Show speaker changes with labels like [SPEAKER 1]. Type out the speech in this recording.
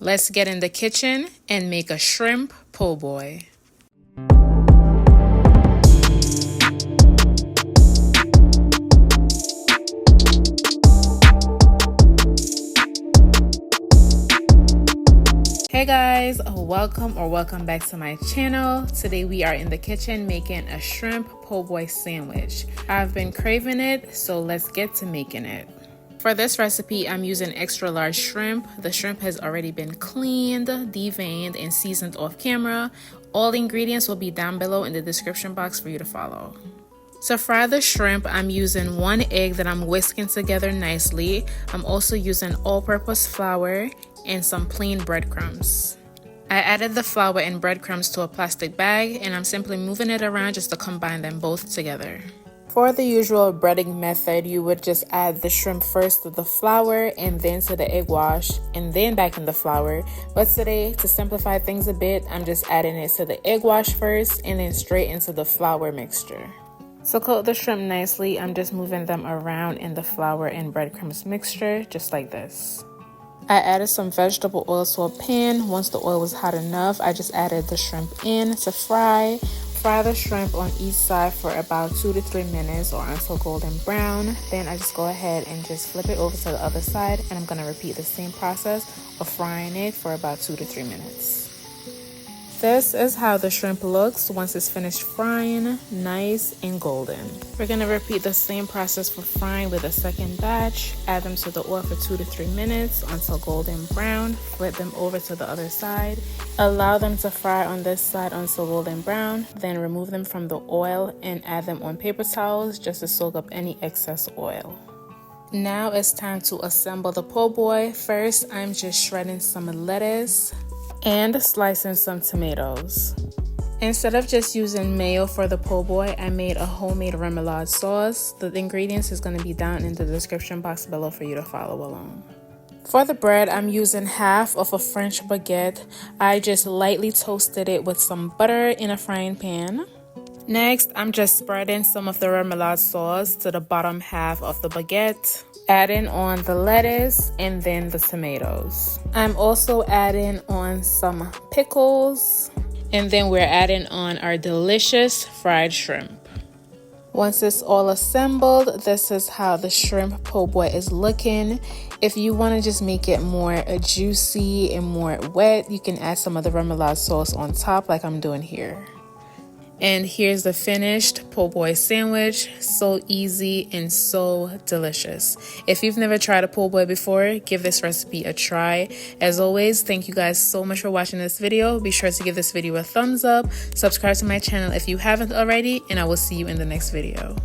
[SPEAKER 1] Let's get in the kitchen and make a shrimp po' boy. Hey guys, welcome back to my channel. Today we are in the kitchen making a shrimp po' boy sandwich. I've been craving it, so let's get to making it. For this recipe, I'm using extra large shrimp. The shrimp has already been cleaned, deveined, and seasoned off camera. All the ingredients will be down below in the description box for you to follow. To fry the shrimp, I'm using 1 egg that I'm whisking together nicely. I'm also using all-purpose flour and some plain breadcrumbs. I added the flour and breadcrumbs to a plastic bag, and I'm simply moving it around just to combine them both together. For the usual breading method, you would just add the shrimp first to the flour and then to the egg wash and then back in the flour. But today, to simplify things a bit, I'm just adding it to the egg wash first and then straight into the flour mixture. To coat the shrimp nicely, I'm just moving them around in the flour and breadcrumbs mixture, just like this. I added some vegetable oil to a pan. Once the oil was hot enough, I just added the shrimp in to fry. Fry the shrimp on each side for about 2 to 3 minutes or until golden brown. Then I just go ahead and just flip it over to the other side, and I'm going to repeat the same process of frying it for about 2 to 3 minutes. This is how the shrimp looks once it's finished frying, nice and golden. We're going to repeat the same process for frying with a second batch. Add them to the oil for 2 to 3 minutes until golden brown. Flip them over to the other side. Allow them to fry on this side until golden brown. Then remove them from the oil and add them on paper towels just to soak up any excess oil. Now it's time to assemble the po' boy. First, I'm just shredding some lettuce and slicing some tomatoes. Instead of just using mayo for the po' boy, I made a homemade remoulade sauce. The ingredients is going to be down in the description box below for you to follow along. For the bread, I'm using half of a French baguette. I just lightly toasted it with some butter in a frying pan. Next, I'm just spreading some of the remoulade sauce to the bottom half of the baguette, adding on the lettuce and then the tomatoes. I'm also adding on some pickles, and then we're adding on our delicious fried shrimp. Once it's all assembled, this is how the shrimp po' boy is looking. If you want to just make it more juicy and more wet, you can add some of the remoulade sauce on top like I'm doing here. And here's the finished po' boy sandwich. So easy and so delicious. If you've never tried a po' boy before, give this recipe a try. As always, thank you guys so much for watching this video. Be sure to give this video a thumbs up. Subscribe to my channel if you haven't already, and I will see you in the next video.